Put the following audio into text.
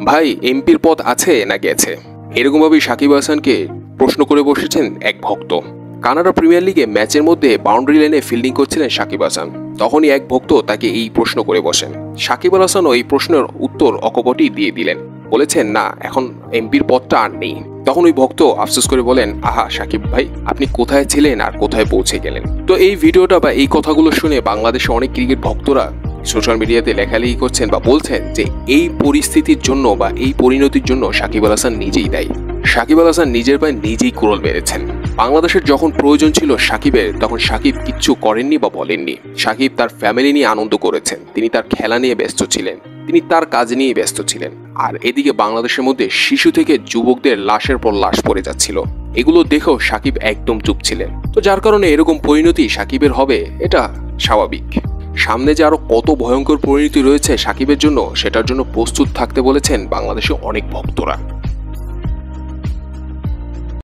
ভাই এমপির পদ আছে না গেছে? এরকমভাবেই সাকিব হাসানকে প্রশ্ন করে বসেছেন এক ভক্ত। কানাডা প্রিমিয়ার লিগে ম্যাচের মধ্যে বাউন্ডারি লাইনে ফিল্ডিং করছিলেন সাকিব হাসান। তখনই এক ভক্ত তাকে এই প্রশ্ন করে বসেন। সাকিব আল হাসানও এই প্রশ্নের উত্তর অকপটই দিয়ে দিলেন, বলেছেন না এখন এমপির পদটা আর নেই। তখন ওই ভক্ত আফসোস করে বলেন, আহা সাকিব ভাই, আপনি কোথায় ছিলেন আর কোথায় পৌঁছে গেলেন। তো এই ভিডিওটা বা এই কথাগুলো শুনে বাংলাদেশে অনেক ক্রিকেট ভক্তরা সোশ্যাল মিডিয়াতে লেখালেখি করছেন বা বলছেন যে এই পরিস্থিতির জন্য বা এই পরিণতির জন্য সাকিব আল হাসান নিজেই দায়ী। সাকিব আল হাসান নিজের পায়ে নিজেই কুড়োল মেরেছেন। বাংলাদেশের যখন প্রয়োজন ছিল সাকিবের, তখন সাকিব কিচ্ছু করেননি বা বলেননি। সাকিব তার ফ্যামিলি নিয়ে আনন্দ করেছেন, তিনি তার খেলা নিয়ে ব্যস্ত ছিলেন, তিনি তার কাজ নিয়ে ব্যস্ত ছিলেন। আর এদিকে বাংলাদেশের মধ্যে শিশু থেকে যুবকদের লাশের পর লাশ পড়ে যাচ্ছিল, এগুলো দেখেও সাকিব একদম চুপ ছিলেন। তো যার কারণে এরকম পরিণতি সাকিবের হবে, এটা স্বাভাবিক। সামনে যে আরো কত ভয়ঙ্কর পরিণতি রয়েছে সাকিবের জন্য, সেটার জন্য প্রস্তুত থাকতে বলেছেন বাংলাদেশে অনেক ভক্তরা।